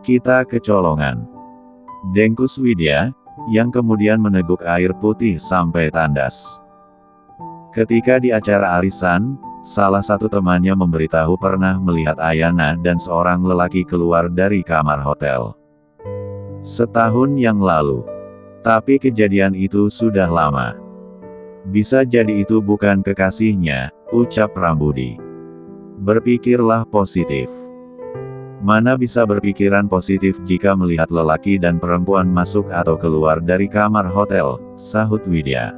Kita kecolongan. Dengkus Widya, yang kemudian meneguk air putih sampai tandas. Ketika di acara arisan, salah satu temannya memberitahu pernah melihat Ayana dan seorang lelaki keluar dari kamar hotel. Setahun yang lalu. Tapi kejadian itu sudah lama. Bisa jadi itu bukan kekasihnya, ucap Prambudi. Berpikirlah positif. Mana bisa berpikiran positif jika melihat lelaki dan perempuan masuk atau keluar dari kamar hotel, sahut Widya.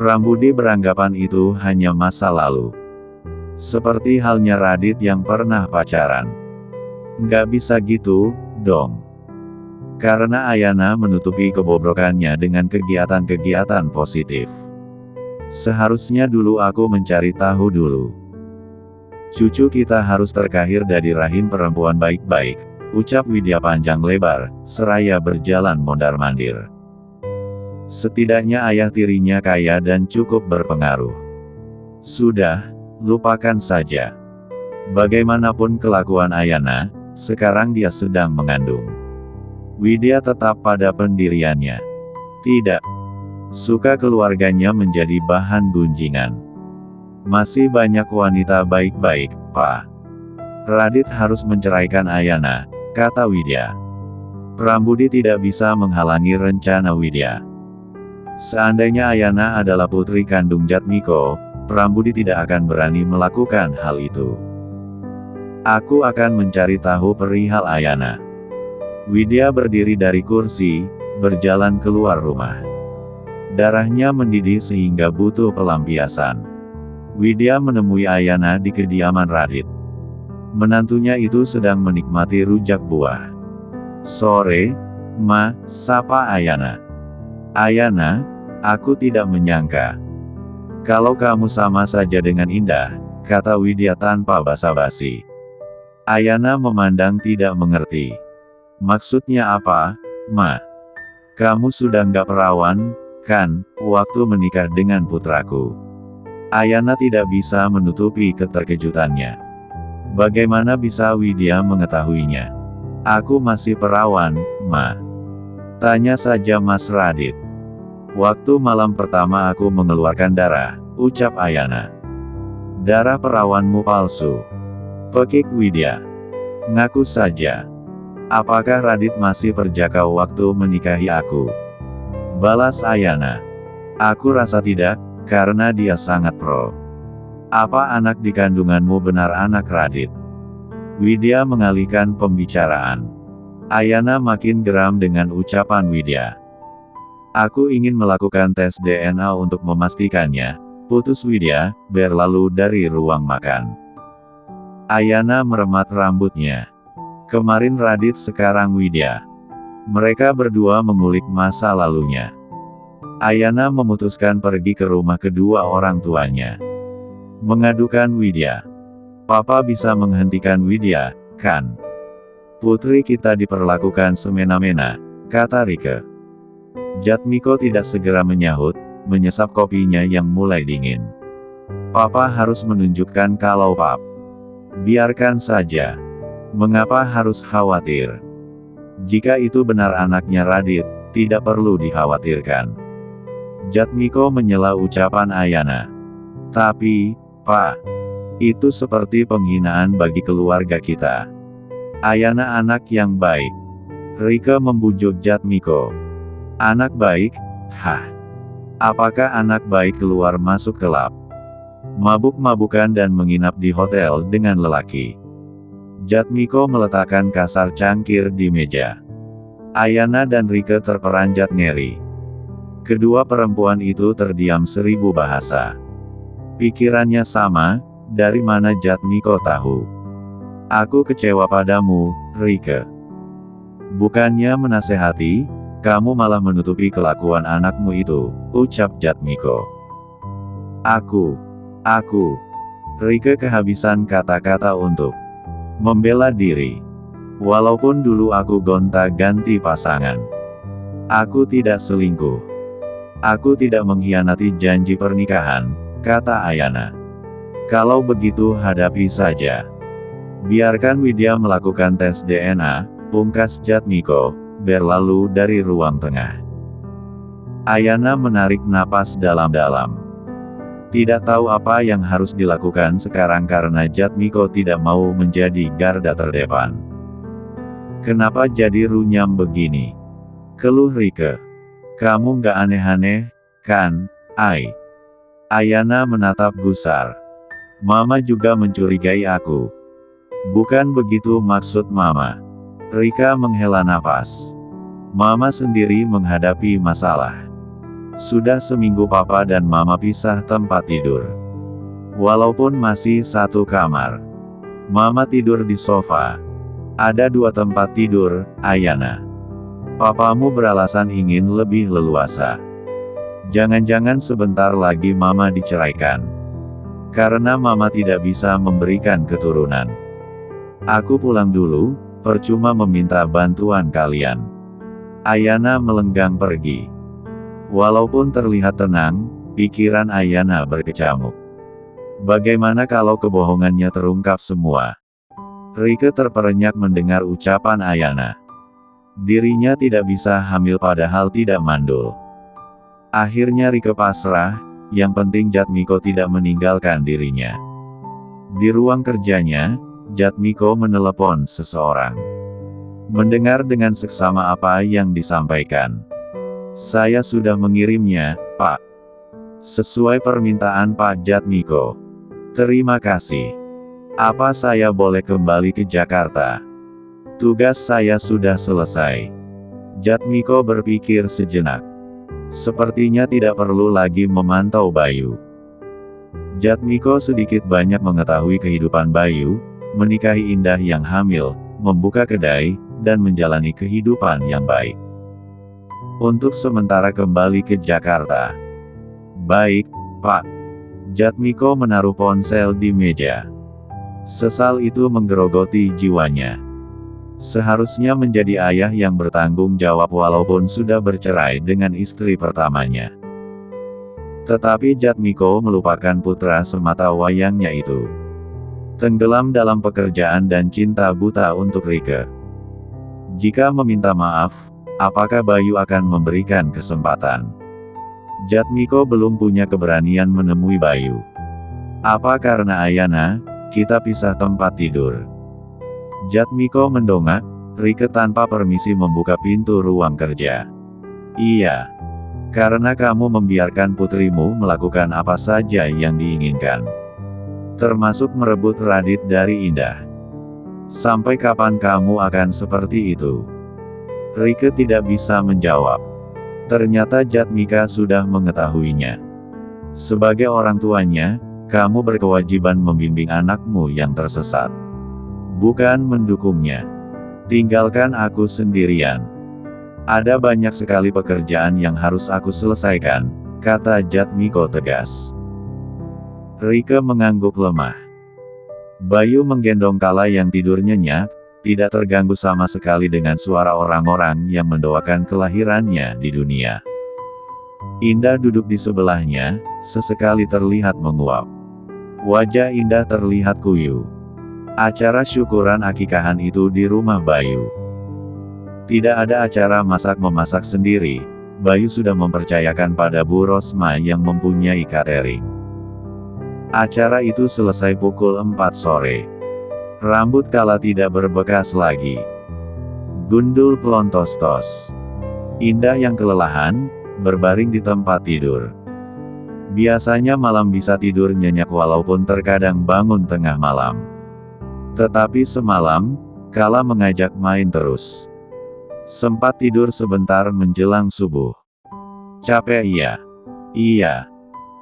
Prambudi beranggapan itu hanya masa lalu. Seperti halnya Radit yang pernah pacaran. Nggak bisa gitu, dong. Karena Ayana menutupi kebobrokannya dengan kegiatan-kegiatan positif. Seharusnya dulu aku mencari tahu dulu. Cucu kita harus terkahir dari rahim perempuan baik-baik, ucap Widya panjang lebar, seraya berjalan mondar-mandir. Setidaknya ayah tirinya kaya dan cukup berpengaruh. Sudah, lupakan saja. Bagaimanapun kelakuan Ayana, sekarang dia sedang mengandung. Widya tetap pada pendiriannya. Tidak. Suka keluarganya menjadi bahan gunjingan. Masih banyak wanita baik-baik, Pak. Radit harus menceraikan Ayana, kata Widya. Prambudi tidak bisa menghalangi rencana Widya. Seandainya Ayana adalah putri kandung Jatmiko, Prambudi tidak akan berani melakukan hal itu. Aku akan mencari tahu perihal Ayana. Widya berdiri dari kursi, berjalan keluar rumah. Darahnya mendidih sehingga butuh pelampiasan. Widya menemui Ayana di kediaman Radit. Menantunya itu sedang menikmati rujak buah. Sore, Ma, sapa Ayana. Ayana, aku tidak menyangka. Kalau kamu sama saja dengan Indah, kata Widya tanpa basa-basi. Ayana memandang tidak mengerti. Maksudnya apa, Ma? Kamu sudah nggak perawan, kan, waktu menikah dengan putraku. Ayana tidak bisa menutupi keterkejutannya. Bagaimana bisa Widya mengetahuinya? Aku masih perawan, Ma. Tanya saja Mas Radit. Waktu malam pertama aku mengeluarkan darah, ucap Ayana. Darah perawanmu palsu. Pekik Widya. Ngaku saja. Apakah Radit masih perjaka waktu menikahi aku? Balas Ayana. Aku rasa tidak, karena dia sangat pro. Apa anak di kandunganmu benar anak Radit? Widya mengalihkan pembicaraan. Ayana makin geram dengan ucapan Widya. Aku ingin melakukan tes DNA untuk memastikannya, putus Widya, berlalu dari ruang makan. Ayana meremat rambutnya. Kemarin Radit, sekarang Widya. Mereka berdua mengulik masa lalunya. Ayana memutuskan pergi ke rumah kedua orang tuanya. Mengadukan Widya. Papa bisa menghentikan Widya, kan? Putri kita diperlakukan semena-mena, kata Rike. Jatmiko tidak segera menyahut, menyesap kopinya yang mulai dingin. Papa harus menunjukkan kalau Pap. Biarkan saja. Mengapa harus khawatir? Jika itu benar anaknya Radit, tidak perlu dikhawatirkan. Jatmiko menyela ucapan Ayana. Tapi, Pak, itu seperti penghinaan bagi keluarga kita. Ayana anak yang baik. Rike membujuk Jatmiko. Anak baik? Hah? Apakah anak baik keluar masuk kelab? Mabuk-mabukan dan menginap di hotel dengan lelaki? Jatmiko meletakkan kasar cangkir di meja. Ayana dan Rike terperanjat ngeri. Kedua perempuan itu terdiam 1000 bahasa. Pikirannya sama, dari mana Jatmiko tahu? Aku kecewa padamu, Rike. Bukannya menasehati, kamu malah menutupi kelakuan anakmu itu, ucap Jatmiko. Aku. Rike kehabisan kata-kata untuk membela diri. Walaupun dulu aku gonta-ganti pasangan. Aku tidak selingkuh. Aku tidak mengkhianati janji pernikahan, kata Ayana. Kalau begitu hadapi saja. Biarkan Widya melakukan tes DNA, pungkas Jatmiko, berlalu dari ruang tengah. Ayana menarik napas dalam-dalam. Tidak tahu apa yang harus dilakukan sekarang karena Jatmiko tidak mau menjadi garda terdepan. Kenapa jadi runyam begini? Keluh Rike. Kamu nggak aneh-aneh, kan, Ai? Ayana menatap gusar. Mama juga mencurigai aku. Bukan begitu maksud Mama. Rika menghela napas. Mama sendiri menghadapi masalah. Sudah seminggu Papa dan Mama pisah tempat tidur. Walaupun masih satu kamar. Mama tidur di sofa. Ada 2 tempat tidur, Ayana. Papamu beralasan ingin lebih leluasa. Jangan-jangan sebentar lagi Mama diceraikan. Karena Mama tidak bisa memberikan keturunan. Aku pulang dulu, percuma meminta bantuan kalian. Ayana melenggang pergi. Walaupun terlihat tenang, pikiran Ayana berkecamuk. Bagaimana kalau kebohongannya terungkap semua? Rike terperenyak mendengar ucapan Ayana. Dirinya tidak bisa hamil padahal tidak mandul. Akhirnya Rike pasrah, yang penting Jatmiko tidak meninggalkan dirinya. Di ruang kerjanya, Jatmiko menelepon seseorang. Mendengar dengan seksama apa yang disampaikan. Saya sudah mengirimnya, Pak. Sesuai permintaan Pak Jatmiko. Terima kasih. Apa saya boleh kembali ke Jakarta? Tugas saya sudah selesai. Jatmiko berpikir sejenak. Sepertinya tidak perlu lagi memantau Bayu. Jatmiko sedikit banyak mengetahui kehidupan Bayu, menikahi Indah yang hamil, membuka kedai, dan menjalani kehidupan yang baik. Untuk sementara kembali ke Jakarta. Baik, Pak. Jatmiko menaruh ponsel di meja. Sesal itu menggerogoti jiwanya. Seharusnya menjadi ayah yang bertanggung jawab walaupun sudah bercerai dengan istri pertamanya. Tetapi Jatmiko melupakan putra semata wayangnya itu. Tenggelam dalam pekerjaan dan cinta buta untuk Rike. Jika meminta maaf, apakah Bayu akan memberikan kesempatan? Jatmiko belum punya keberanian menemui Bayu. Apa karena Ayana, kita pisah tempat tidur? Jatmiko mendongak, Rike tanpa permisi membuka pintu ruang kerja. Iya. Karena kamu membiarkan putrimu melakukan apa saja yang diinginkan. Termasuk merebut Radit dari Indah. Sampai kapan kamu akan seperti itu? Rike tidak bisa menjawab. Ternyata Jatmika sudah mengetahuinya. Sebagai orang tuanya, kamu berkewajiban membimbing anakmu yang tersesat. Bukan mendukungnya. Tinggalkan aku sendirian. Ada banyak sekali pekerjaan yang harus aku selesaikan, kata Jatmiko tegas. Rike mengangguk lemah. Bayu menggendong Kala yang tidur nyenyak, tidak terganggu sama sekali dengan suara orang-orang yang mendoakan kelahirannya di dunia. Indah duduk di sebelahnya, sesekali terlihat menguap. Wajah Indah terlihat kuyu. Acara syukuran akikahan itu di rumah Bayu. Tidak ada acara masak-memasak sendiri, Bayu sudah mempercayakan pada Bu Rosma yang mempunyai catering. Acara itu selesai pukul 4 sore. Rambut Kala tidak berbekas lagi. Gundul pelontos-tos. Indah yang kelelahan, berbaring di tempat tidur. Biasanya malam bisa tidur nyenyak walaupun terkadang bangun tengah malam. Tetapi semalam, Kala mengajak main terus. Sempat tidur sebentar menjelang subuh. Capek iya. Iya.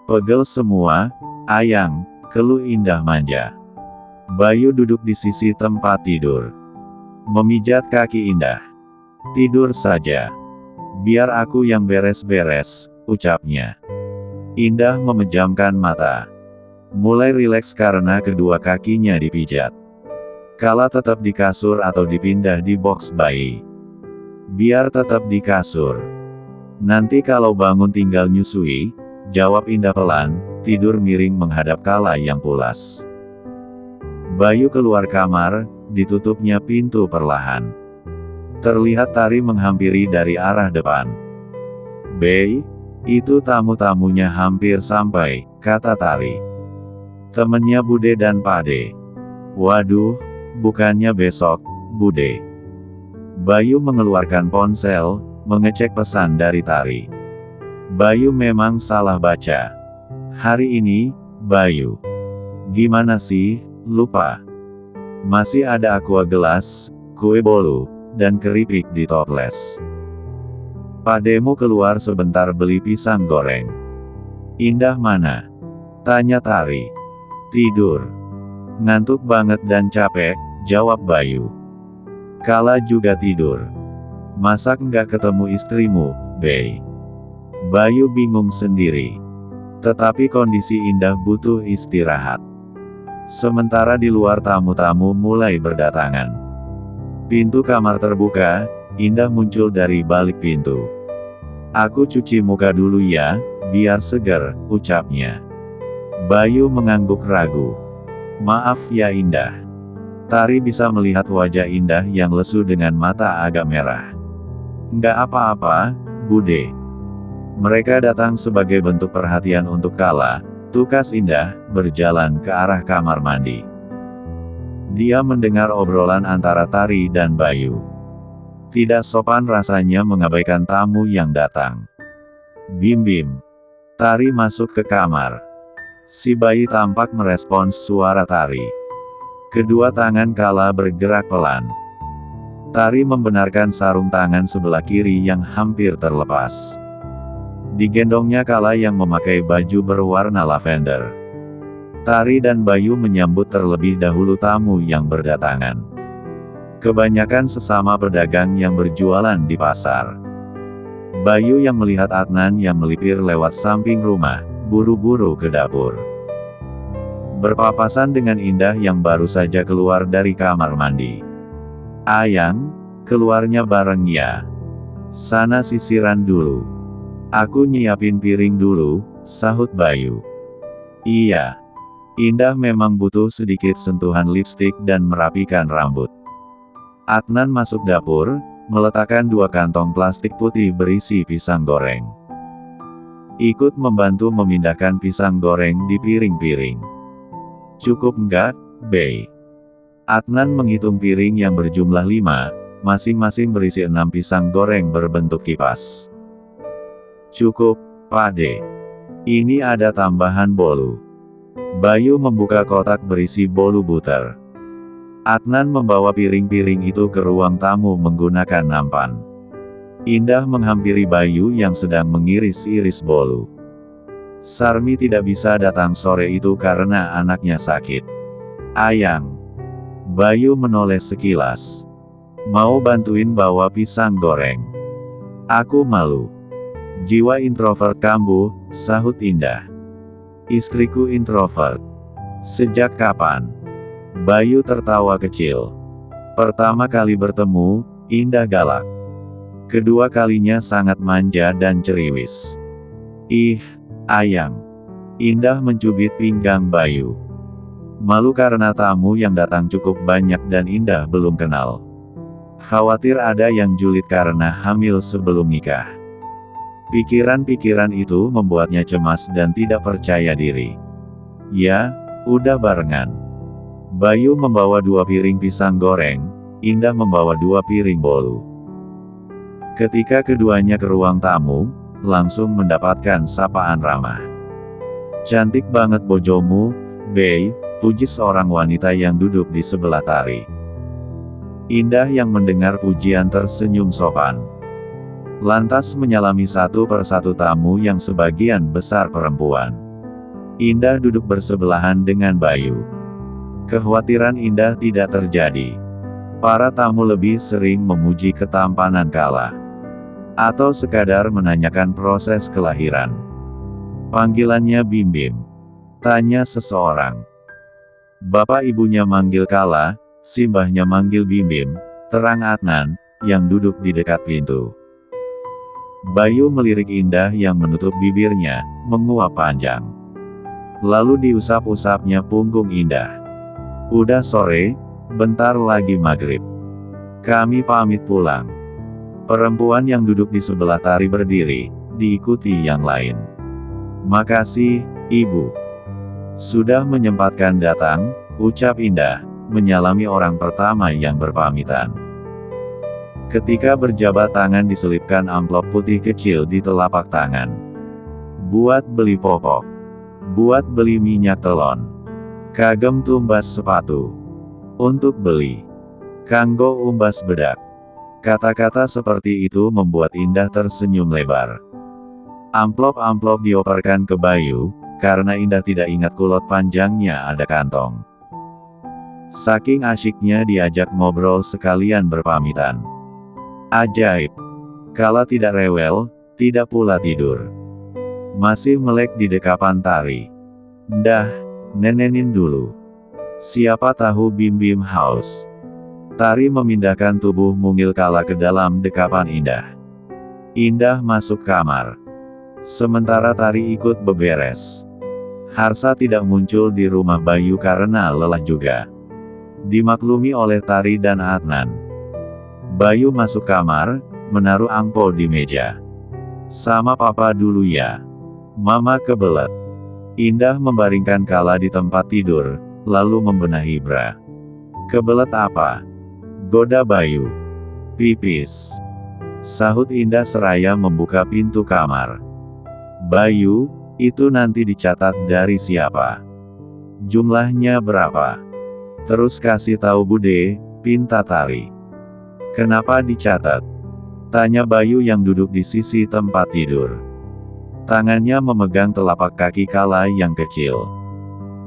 Pegel semua, Ayang, keluh Indah manja. Bayu duduk di sisi tempat tidur. Memijat kaki Indah. Tidur saja. Biar aku yang beres-beres, ucapnya. Indah memejamkan mata. Mulai rileks karena kedua kakinya dipijat. Kala tetap di kasur atau dipindah di box bayi. Biar tetap di kasur. Nanti kalau bangun tinggal nyusui, jawab Indah pelan, tidur miring menghadap Kala yang pulas. Bayu keluar kamar, ditutupnya pintu perlahan. Terlihat Tari menghampiri dari arah depan. "Bey, itu tamu-tamunya hampir sampai," kata Tari. "Temennya Bude dan Pade." "Waduh, bukannya besok, Bude?" Bayu mengeluarkan ponsel, mengecek pesan dari Tari. Bayu memang salah baca. "Hari ini, Bayu. Gimana sih, lupa? Masih ada aqua gelas, kue bolu, dan keripik di toples. Pademu keluar sebentar beli pisang goreng." "Indah mana?" tanya Tari. "Tidur. Ngantuk banget dan capek," jawab Bayu. "Kala juga tidur. Masak nggak ketemu istrimu, Bey?" Bayu bingung sendiri. Tetapi kondisi Indah butuh istirahat. Sementara di luar tamu-tamu mulai berdatangan. Pintu kamar terbuka, Indah muncul dari balik pintu. "Aku cuci muka dulu ya, biar seger," ucapnya. Bayu mengangguk ragu. "Maaf ya Indah." Tari bisa melihat wajah Indah yang lesu dengan mata agak merah. "Nggak apa-apa, Bude." Mereka datang sebagai bentuk perhatian untuk Kala, tukas Indah, berjalan ke arah kamar mandi. Dia mendengar obrolan antara Tari dan Bayu. Tidak sopan rasanya mengabaikan tamu yang datang. "Bim Bim." Tari masuk ke kamar. Si bayi tampak merespons suara Tari. Kedua tangan Kala bergerak pelan. Tari membenarkan sarung tangan sebelah kiri yang hampir terlepas. Digendongnya Kala yang memakai baju berwarna lavender. Tari dan Bayu menyambut terlebih dahulu tamu yang berdatangan. Kebanyakan sesama pedagang yang berjualan di pasar. Bayu yang melihat Adnan yang melipir lewat samping rumah, buru-buru ke dapur. Berpapasan dengan Indah yang baru saja keluar dari kamar mandi. "Ayang, keluarnya bareng ya. Sana sisiran dulu. Aku nyiapin piring dulu," sahut Bayu. "Iya." Indah memang butuh sedikit sentuhan lipstik dan merapikan rambut. Adnan masuk dapur, meletakkan 2 kantong plastik putih berisi pisang goreng. Ikut membantu memindahkan pisang goreng di piring-piring. "Cukup nggak, Bey?" Adnan menghitung piring yang berjumlah 5, masing-masing berisi 6 pisang goreng berbentuk kipas. "Cukup, Pade. Ini ada tambahan bolu." Bayu membuka kotak berisi bolu butter. Adnan membawa piring-piring itu ke ruang tamu menggunakan nampan. Indah menghampiri Bayu yang sedang mengiris-iris bolu. Sarmi tidak bisa datang sore itu karena anaknya sakit. "Ayang." Bayu menoleh sekilas. "Mau bantuin bawa pisang goreng?" "Aku malu." "Jiwa introvert kambuh," sahut Indah. "Istriku introvert." "Sejak kapan?" Bayu tertawa kecil. "Pertama kali bertemu, Indah galak. Kedua kalinya sangat manja dan ceriwis." "Ih, Ayang." Indah mencubit pinggang Bayu. Malu karena tamu yang datang cukup banyak dan Indah belum kenal. Khawatir ada yang julid karena hamil sebelum nikah. Pikiran-pikiran itu membuatnya cemas dan tidak percaya diri. "Ya, udah barengan." Bayu membawa 2 piring pisang goreng, Indah membawa 2 piring bolu. Ketika keduanya ke ruang tamu, langsung mendapatkan sapaan ramah. "Cantik banget bojomu, Bey," puji seorang wanita yang duduk di sebelah Tari. Indah yang mendengar pujian tersenyum sopan. Lantas menyalami satu persatu tamu yang sebagian besar perempuan. Indah duduk bersebelahan dengan Bayu. Kekhawatiran Indah tidak terjadi. Para tamu lebih sering memuji ketampanan Kala. Atau sekadar menanyakan proses kelahiran. "Panggilannya Bim Bim?" tanya seseorang. "Bapak ibunya manggil Kala, simbahnya manggil Bim Bim," terang Adnan, yang duduk di dekat pintu. Bayu melirik Indah yang menutup bibirnya, menguap panjang. Lalu diusap-usapnya punggung Indah. "Udah sore, bentar lagi maghrib. Kami pamit pulang. Perempuan yang duduk di sebelah Tari berdiri, diikuti yang lain. Makasih, Ibu. Sudah menyempatkan datang, ucap Indah, menyalami orang pertama yang berpamitan. Ketika berjabat tangan diselipkan amplop putih kecil di telapak tangan. Buat beli popok. Buat beli minyak telon. Kagem tumbas sepatu. Untuk beli. Kanggo umbas bedak. Kata-kata seperti itu membuat Indah tersenyum lebar. Amplop-amplop dioperkan ke Bayu, karena Indah tidak ingat kulot panjangnya ada kantong. Saking asyiknya diajak ngobrol sekalian berpamitan. Ajaib. Kala tidak rewel, tidak pula tidur. Masih melek di dekapan Tari. Dah, nenenin dulu. Siapa tahu Bim-Bim haus. Tari memindahkan tubuh mungil Kala ke dalam dekapan Indah. Indah masuk kamar. Sementara Tari ikut beberes. Harsa tidak muncul di rumah Bayu karena lelah juga. Dimaklumi oleh Tari dan Adnan. Bayu masuk kamar, menaruh angpau di meja. Sama papa dulu ya. Mama kebelet. Indah membaringkan Kala di tempat tidur, lalu membenahi bra. Kebelet apa? Goda Bayu. Pipis. Sahut Indah seraya membuka pintu kamar. Bayu, itu nanti dicatat dari siapa? Jumlahnya berapa? Terus kasih tahu Bude, pinta Tari. Kenapa dicatat? Tanya Bayu yang duduk di sisi tempat tidur. Tangannya memegang telapak kaki Kala yang kecil.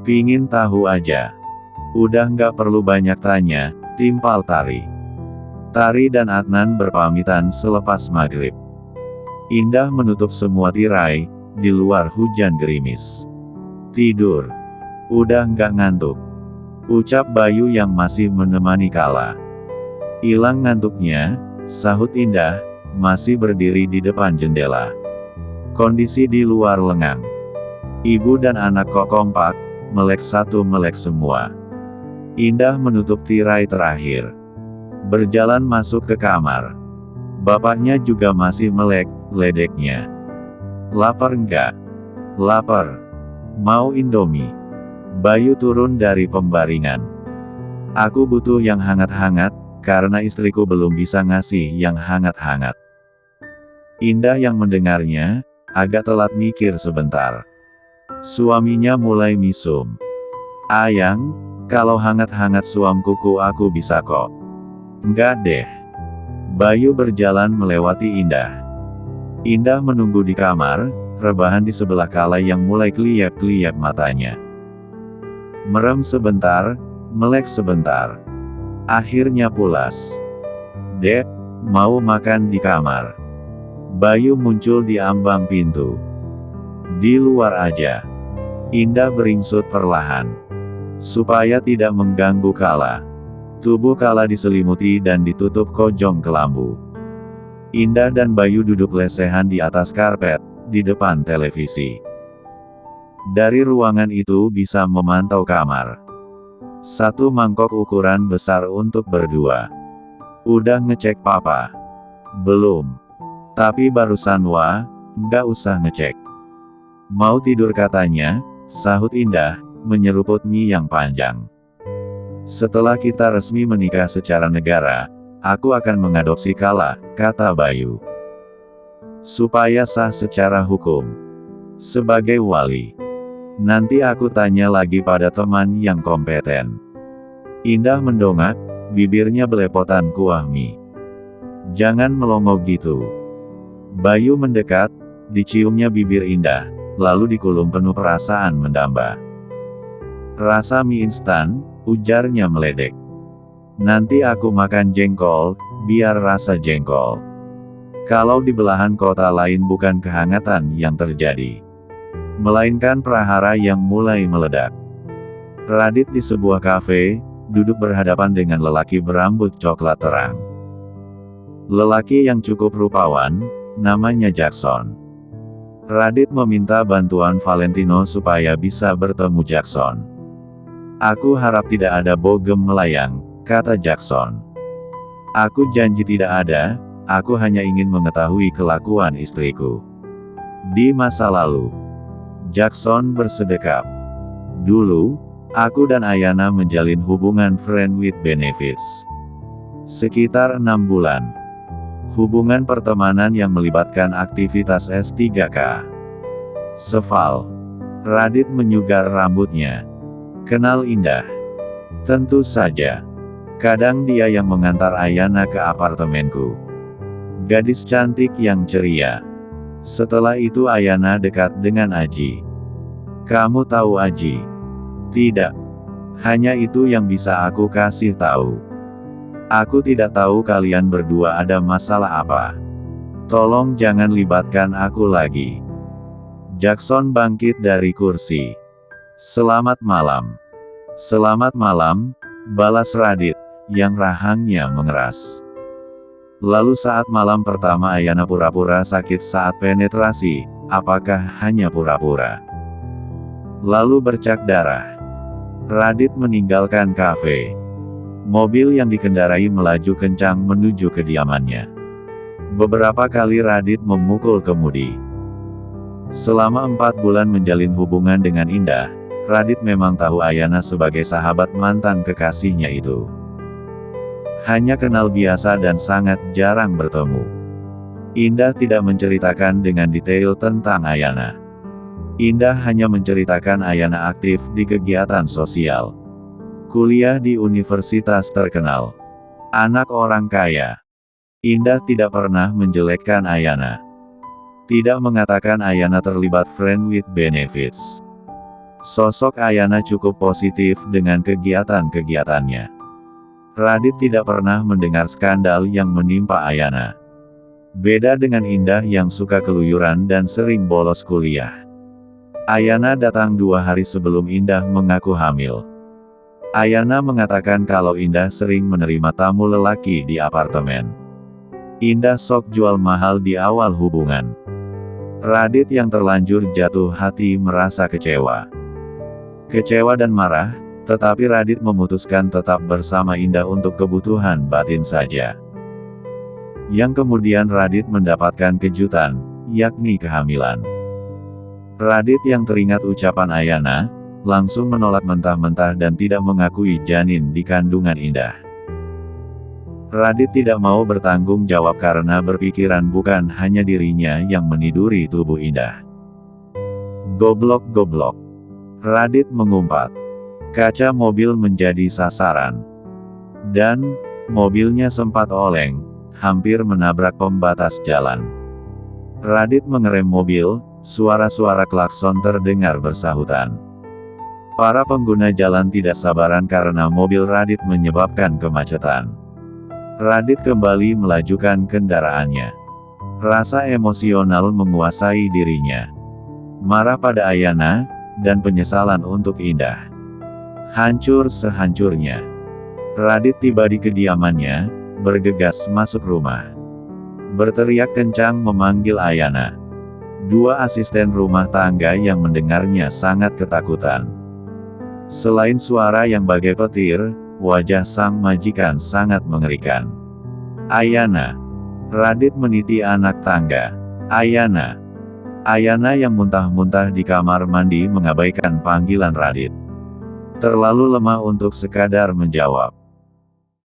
Pingin tahu aja. Udah nggak perlu banyak tanya, timpal Tari. Tari dan Adnan berpamitan selepas maghrib. Indah menutup semua tirai, di luar hujan gerimis. Tidur. Udah nggak ngantuk. Ucap Bayu yang masih menemani Kala. Hilang ngantuknya, sahut Indah, masih berdiri di depan jendela. Kondisi di luar lengang. Ibu dan anak kok kompak, melek satu melek semua. Indah menutup tirai terakhir. Berjalan masuk ke kamar. Bapaknya juga masih melek, ledeknya. Lapar enggak? Lapar. Mau Indomie? Bayu turun dari pembaringan. Aku butuh yang hangat-hangat, karena istriku belum bisa ngasih yang hangat-hangat. Indah yang mendengarnya, agak telat mikir sebentar. Suaminya mulai misum. Ayang, kalau hangat-hangat suam kuku aku bisa kok. Enggak deh. Bayu berjalan melewati Indah. Indah menunggu di kamar, rebahan di sebelah Kala yang mulai keliyap-keliyap matanya. Merem sebentar, melek sebentar. Akhirnya pulas. Dek, mau makan di kamar. Bayu muncul di ambang pintu. Di luar aja. Indah beringsut perlahan. Supaya tidak mengganggu Kala. Tubuh Kala diselimuti dan ditutup kojong kelambu. Indah dan Bayu duduk lesehan di atas karpet, di depan televisi. Dari ruangan itu bisa memantau kamar. Satu mangkok ukuran besar untuk berdua. Udah ngecek papa? Belum. Tapi barusan nggak usah ngecek. Mau tidur katanya, sahut Indah, menyeruput mie yang panjang. Setelah kita resmi menikah secara negara, aku akan mengadopsi Kala, kata Bayu. Supaya sah secara hukum. Sebagai wali. Nanti aku tanya lagi pada teman yang kompeten. Indah mendongak, bibirnya belepotan kuah mie. Jangan melongo gitu. Bayu mendekat, diciumnya bibir Indah, lalu dikulum penuh perasaan mendamba. Rasa mie instan, ujarnya meledek. Nanti aku makan jengkol, biar rasa jengkol. Kalau di belahan kota lain bukan kehangatan yang terjadi, melainkan prahara yang mulai meledak. Radit di sebuah kafe, duduk berhadapan dengan lelaki berambut coklat terang. Lelaki yang cukup rupawan, namanya Jackson. Radit meminta bantuan Valentino supaya bisa bertemu Jackson. Aku harap tidak ada bogem melayang, kata Jackson. Aku janji tidak ada, aku hanya ingin mengetahui kelakuan istriku. Di masa lalu, Jackson bersedekap. Dulu, aku dan Ayana menjalin hubungan friend with benefits. Sekitar 6 bulan. Hubungan pertemanan yang melibatkan aktivitas S3K. Seval. Radit menyugar rambutnya. Kenal Indah? Tentu saja. Kadang dia yang mengantar Ayana ke apartemenku. Gadis cantik yang ceria. Setelah itu Ayana dekat dengan Aji. Kamu tahu Aji? Tidak. Hanya itu yang bisa aku kasih tahu. Aku tidak tahu kalian berdua ada masalah apa. Tolong jangan libatkan aku lagi. Jackson bangkit dari kursi. Selamat malam. Selamat malam, balas Radit, yang rahangnya mengeras. Lalu saat malam pertama Ayana pura-pura sakit saat penetrasi, apakah hanya pura-pura? Lalu bercak darah. Radit meninggalkan kafe. Mobil yang dikendarai melaju kencang menuju kediamannya. Beberapa kali Radit memukul kemudi. Selama 4 bulan menjalin hubungan dengan Indah, Radit memang tahu Ayana sebagai sahabat mantan kekasihnya itu. Hanya kenal biasa dan sangat jarang bertemu. Indah tidak menceritakan dengan detail tentang Ayana. Indah hanya menceritakan Ayana aktif di kegiatan sosial. Kuliah di universitas terkenal. Anak orang kaya. Indah tidak pernah menjelekkan Ayana. Tidak mengatakan Ayana terlibat friend with benefits. Sosok Ayana cukup positif dengan kegiatan-kegiatannya. Radit tidak pernah mendengar skandal yang menimpa Ayana. Beda dengan Indah yang suka keluyuran dan sering bolos kuliah. Ayana datang 2 hari sebelum Indah mengaku hamil. Ayana mengatakan kalau Indah sering menerima tamu lelaki di apartemen. Indah sok jual mahal di awal hubungan. Radit yang terlanjur jatuh hati merasa kecewa. Kecewa dan marah, tetapi Radit memutuskan tetap bersama Indah untuk kebutuhan batin saja. Yang kemudian Radit mendapatkan kejutan, yakni kehamilan. Radit yang teringat ucapan Ayana, langsung menolak mentah-mentah dan tidak mengakui janin di kandungan Indah. Radit tidak mau bertanggung jawab karena berpikiran bukan hanya dirinya yang meniduri tubuh Indah. Goblok-goblok. Radit mengumpat. Kaca mobil menjadi sasaran. Dan, mobilnya sempat oleng, hampir menabrak pembatas jalan. Radit mengerem mobil, suara-suara klakson terdengar bersahutan. Para pengguna jalan tidak sabaran karena mobil Radit menyebabkan kemacetan. Radit kembali melajukan kendaraannya. Rasa emosional menguasai dirinya. Marah pada Ayana, dan penyesalan untuk Indah. Hancur sehancurnya. Radit tiba di kediamannya, bergegas masuk rumah. Berteriak kencang memanggil Ayana. 2 asisten rumah tangga yang mendengarnya sangat ketakutan. Selain suara yang bagai petir, wajah sang majikan sangat mengerikan. Ayana. Radit meniti anak tangga. Ayana. Ayana yang muntah-muntah di kamar mandi mengabaikan panggilan Radit. Terlalu lemah untuk sekadar menjawab.